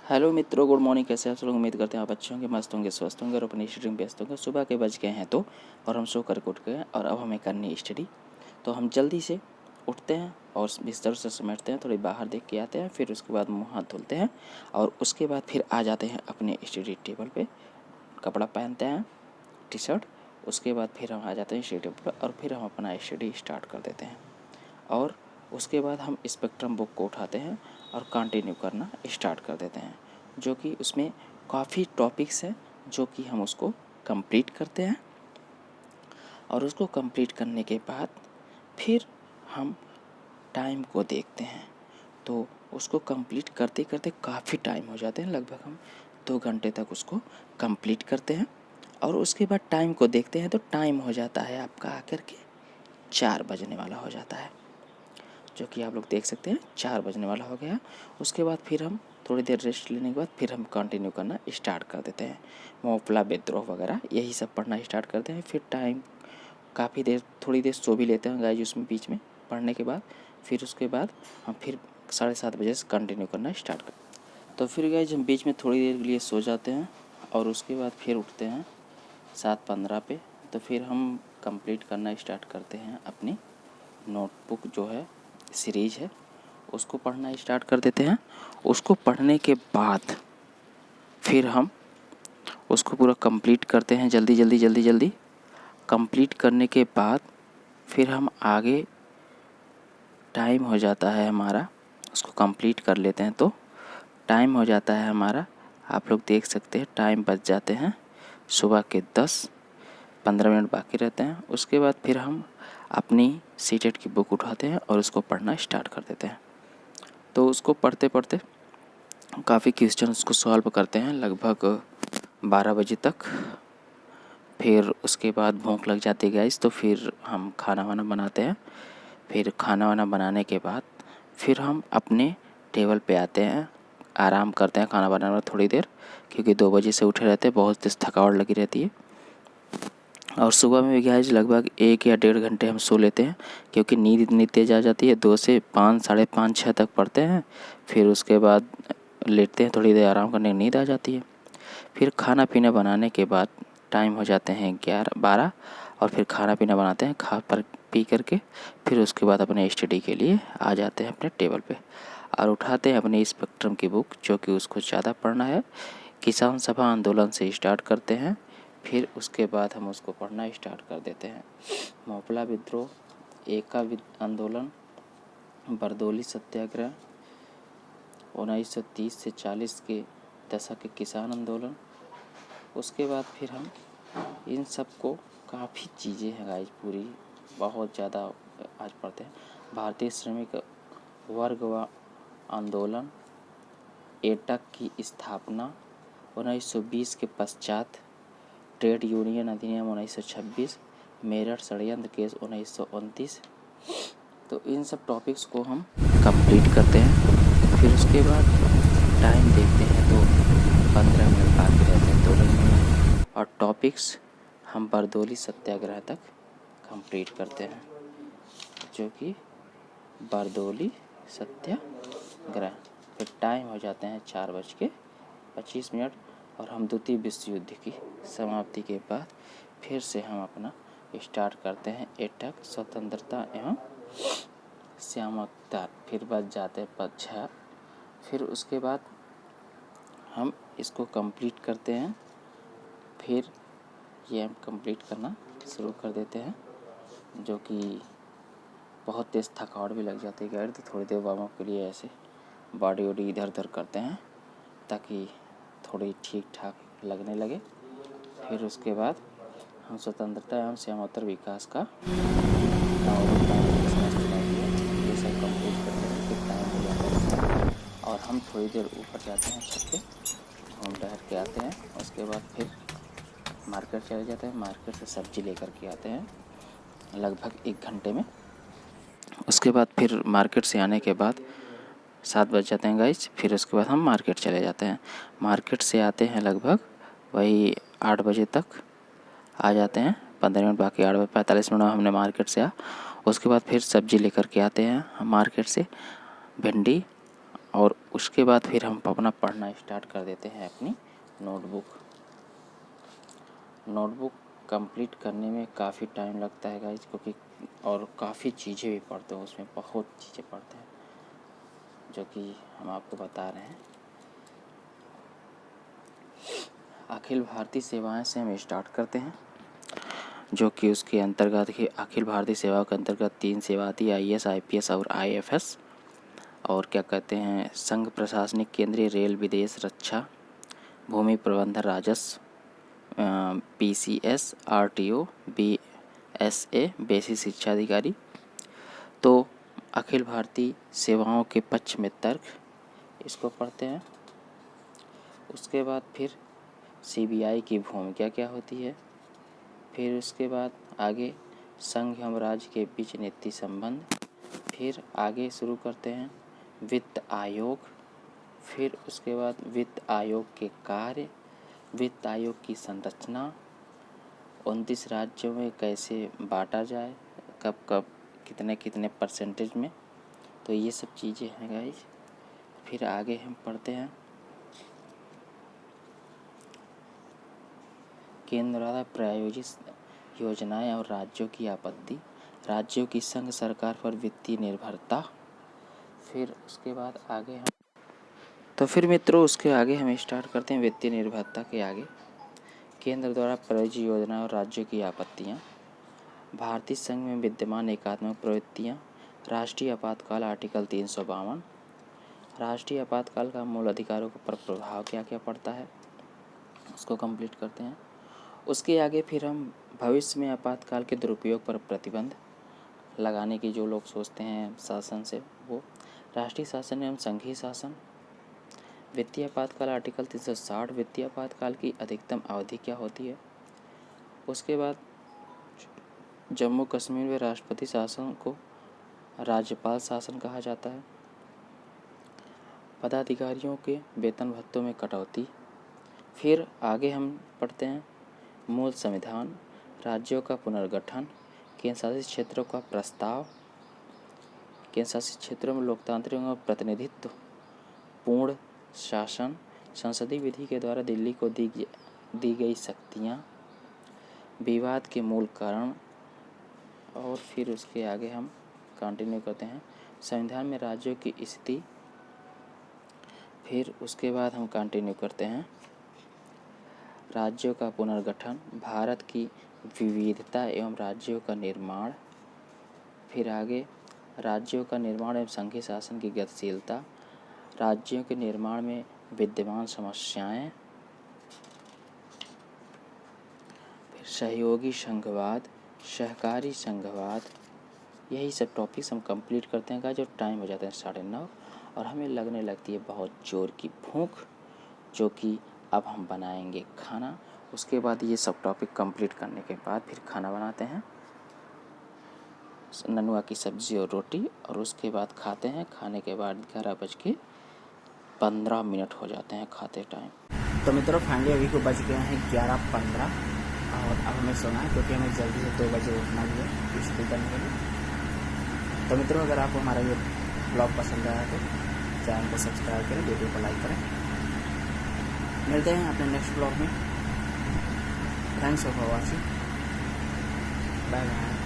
Hello मित्रों, good morning. कैसे आप सब लोग? उम्मीद करते हैं आप अच्छे होंगे, मस्त होंगे, स्वस्थ होंगे और अपनी स्टडी में व्यस्त होंगे। सुबह के बज गए हैं तो और हम सो करके उठ गए और अब हमें करनी है स्टडी। तो हम जल्दी से उठते हैं और बिस्तर से समेटते हैं, थोड़ी बाहर देख के आते हैं, फिर उसके बाद मुँह हाथ धुलते हैं और उसके बाद फिर आ जाते हैं अपने स्टडी टेबल पे। कपड़ा पहनते हैं, टी शर्ट। उसके बाद फिर हम आ जाते हैं स्टडी टेबल पर और फिर हम अपना स्टडी स्टार्ट कर देते हैं। और उसके बाद हम स्पेक्ट्रम बुक को उठाते हैं और कंटिन्यू करना स्टार्ट कर देते हैं, जो कि उसमें काफ़ी टॉपिक्स हैं जो कि हम उसको कंप्लीट करते हैं। और उसको कंप्लीट करने के बाद फिर हम टाइम को देखते हैं, तो उसको कंप्लीट करते करते काफ़ी टाइम हो जाते हैं। लगभग हम 2 घंटे तक उसको कंप्लीट करते हैं और उसके बाद टाइम को देखते हैं तो टाइम हो जाता है आपका आकर के 4 बजने वाला हो जाता है, जो कि आप लोग देख सकते हैं 4 बजने वाला हो गया। उसके बाद फिर हम थोड़ी देर रेस्ट लेने के बाद फिर हम कंटिन्यू करना स्टार्ट कर देते हैं। मोपला विद्रोह वगैरह यही सब पढ़ना स्टार्ट करते हैं। फिर टाइम काफ़ी देर, थोड़ी देर सो भी लेते हैं गाइस उसमें बीच में पढ़ने के बाद। फिर उसके बाद हम फिर 7:30 बजे से कंटिन्यू करना स्टार्ट करते हैं। तो फिर गाइस हम बीच में थोड़ी देर के लिए सो जाते हैं और उसके बाद फिर उठते हैं 7:15 पे। तो फिर हम कंप्लीट करना स्टार्ट करते हैं अपनी नोटबुक जो है, सीरीज है, उसको पढ़ना स्टार्ट कर देते हैं। उसको पढ़ने के बाद फिर हम उसको पूरा कंप्लीट करते हैं जल्दी जल्दी जल्दी जल्दी। कंप्लीट करने के बाद फिर हम आगे टाइम हो जाता है हमारा, उसको कंप्लीट कर लेते हैं तो टाइम हो जाता है हमारा, आप लोग देख सकते हैं टाइम बच जाते हैं सुबह के 10-15 मिनट बाकी रहते हैं। उसके बाद फिर हम अपनी सीटेट की बुक उठाते हैं और उसको पढ़ना स्टार्ट कर देते हैं। तो उसको पढ़ते पढ़ते काफ़ी क्वेश्चन उसको सॉल्व करते हैं लगभग 12 बजे तक। फिर उसके बाद भूख लग जाती है गाइस, तो फिर हम खाना वाना बनाते हैं। फिर खाना वाना बनाने के बाद फिर हम अपने टेबल पे आते हैं, आराम करते हैं खाना बनाने में थोड़ी देर, क्योंकि 2 बजे से उठे रहते हैं, बहुत तेज़ थकावट लगी रहती है। और सुबह में भी गाइस लगभग 1 या 1.5 घंटे हम सो लेते हैं, क्योंकि नींद इतनी तेज़ आ जाती है। 2 से 5, 5:30, 6 तक पढ़ते हैं, फिर उसके बाद लेटते हैं, थोड़ी देर आराम करने, नींद आ जाती है। फिर खाना पीना बनाने के बाद टाइम हो जाते हैं 11-12 और फिर खाना पीना बनाते हैं, खा पर पी करके फिर उसके बाद अपने स्टडी के लिए आ जाते हैं अपने टेबल पे और उठाते हैं अपनी स्पेक्ट्रम की बुक, जो कि उसको ज़्यादा पढ़ना है। किसान सभा आंदोलन से स्टार्ट करते हैं, फिर उसके बाद हम उसको पढ़ना स्टार्ट कर देते हैं। मोपला विद्रोह, एका आंदोलन, बरदौली सत्याग्रह, 1930 से 40 के दशक के किसान आंदोलन। उसके बाद फिर हम इन सब को, काफ़ी चीज़ें हैं गाइस, पूरी बहुत ज़्यादा आज पढ़ते हैं। भारतीय श्रमिक वर्ग व आंदोलन, एटक की स्थापना 1920 के पश्चात, ट्रेड यूनियन अधिनियम 1926, मेरठ षड्यंत्र केस 1929। तो इन सब टॉपिक्स को हम कंप्लीट करते हैं। फिर उसके बाद टाइम देखते हैं तो 15 मिनट बाकी रहते हैं, 2 बजे, और टॉपिक्स हम बरदौली सत्याग्रह तक कंप्लीट करते हैं, जो कि बरदौली सत्याग्रह। फिर टाइम हो जाते हैं 4:25 और हम द्वितीय विश्व युद्ध की समाप्ति के बाद फिर से हम अपना स्टार्ट करते हैं एटक, स्वतंत्रता एवं सामयिकता। फिर बच जाते हैं 6। फिर उसके बाद हम इसको कंप्लीट करते हैं। फिर ये हम कंप्लीट करना शुरू कर देते हैं, जो कि बहुत तेज़ थकावट भी लग जाती है गाइस, तो थोड़ी देर वार्म अप के लिए ऐसे बॉडी वॉडी इधर उधर करते हैं ताकि थोड़ी ठीक ठाक लगने लगे। फिर उसके बाद हम स्वतंत्रता एवं सामूहिक विकास का ये सब कंप्लीट करते हैं। फिर टाइम हो जाता है और हम थोड़ी देर ऊपर जाते हैं, छत पे घूम टहल के आते हैं। उसके बाद फिर मार्केट चले जाते हैं, मार्केट से सब्ज़ी लेकर के आते हैं लगभग 1 घंटे में। उसके बाद फिर मार्केट से आने के बाद 7 बज जाते हैं गाइस। फिर उसके बाद हम मार्केट चले जाते हैं। मार्केट से आते हैं लगभग वही 8 बजे तक आ जाते हैं, 15 मिनट बाकी, 8:45 हमने मार्केट से उसके बाद फिर सब्ज़ी लेकर के आते हैं हम मार्केट से, भिंडी और उसके बाद फिर हम अपना पढ़ना स्टार्ट कर देते हैं अपनी नोटबुक कंप्लीट करने में काफ़ी टाइम लगता है गाइस, क्योंकि और काफ़ी चीज़ें भी पढ़ते हैं, उसमें बहुत चीज़ें पढ़ते हैं जो कि हम आपको बता रहे हैं। अखिल भारतीय सेवाएं से हम स्टार्ट करते हैं, जो कि उसके अंतर्गत ही अखिल भारतीय सेवाओं के अंतर्गत 3 सेवा आती है, IAS, IPS और IFS। और क्या कहते हैं, संघ प्रशासनिक, केंद्रीय, रेल, विदेश, रक्षा, भूमि प्रबंधन, राजस्व, PCS, RTO, BSA, बेसिक शिक्षा अधिकारी। तो अखिल भारतीय सेवाओं के पक्ष में तर्क, इसको पढ़ते हैं। उसके बाद फिर CBI की भूमिका क्या होती है, फिर उसके बाद आगे संघ एवं राज्य के बीच नीति संबंध, फिर आगे शुरू करते हैं वित्त आयोग, फिर उसके बाद वित्त आयोग के कार्य, वित्त आयोग की संरचना, 29 राज्यों में कैसे बांटा जाए, कब कब कितने कितने परसेंटेज में। तो ये सब चीज़ें हैं गाइस। फिर आगे हम पढ़ते हैं केंद्र द्वारा प्रायोजित योजनाएं और राज्यों की आपत्ति, राज्यों की संघ सरकार पर वित्तीय निर्भरता। फिर उसके बाद आगे हम फिर मित्रों उसके आगे हम स्टार्ट करते हैं वित्तीय निर्भरता के आगे। केंद्र द्वारा प्रायोजित योजना और राज्यों की आपत्तियाँ, भारतीय संघ में विद्यमान एकात्मक प्रवृत्तियाँ, राष्ट्रीय आपातकाल आर्टिकल 352, राष्ट्रीय आपातकाल का मूल अधिकारों पर प्रभाव क्या क्या पड़ता है, उसको कंप्लीट करते हैं। उसके आगे फिर हम भविष्य में आपातकाल के दुरुपयोग पर प्रतिबंध लगाने की जो लोग सोचते हैं शासन से, वो राष्ट्रीय शासन एवं संघीय शासन, वित्तीय आपातकाल आर्टिकल 360, वित्तीय आपातकाल की अधिकतम अवधि क्या होती है। उसके बाद जम्मू कश्मीर में राष्ट्रपति शासन को राज्यपाल शासन कहा जाता है, पदाधिकारियों के वेतन भत्तों में कटौती। फिर आगे हम पढ़ते हैं मूल संविधान, राज्यों का पुनर्गठन, केंद्र शासित क्षेत्रों का प्रस्ताव, केंद्र शासित क्षेत्रों में लोकतांत्रिक और प्रतिनिधित्व, पूर्ण शासन, संसदीय विधि के द्वारा दिल्ली को दी गई शक्तियाँ, विवाद के मूल कारण। और फिर उसके आगे हम कंटिन्यू करते हैं संविधान में राज्यों की स्थिति। फिर उसके बाद हम कंटिन्यू करते हैं राज्यों का पुनर्गठन, भारत की विविधता एवं राज्यों का निर्माण। फिर आगे राज्यों का निर्माण एवं संघीय शासन की गतिशीलता, राज्यों के निर्माण में विद्यमान समस्याएं, फिर सहयोगी संघवाद, सहकारी संघवाद। यही सब टॉपिक्स हम कंप्लीट करते हैं जो टाइम हो जाता है 9:30 और हमें लगने लगती है बहुत जोर की भूख, जो कि अब हम बनाएंगे खाना। उसके बाद ये सब टॉपिक कंप्लीट करने के बाद फिर खाना बनाते हैं, ननुआ की सब्ज़ी और रोटी, और उसके बाद खाते हैं। खाने के बाद 11:15 हो जाते हैं खाते टाइम। तो मित्रों फाइनली अभी को बज गए हैं 11:15 और अब हमें सोना है, क्योंकि हमें जल्दी से 2 बजे उठना भी है स्कूल करने के लिए। तो मित्रों अगर आपको हमारा ये ब्लॉग पसंद आया तो चैनल को सब्सक्राइब करें, वीडियो को लाइक करें। मिलते हैं अपने नेक्स्ट ब्लॉग में। Thanks for watching, bye bye.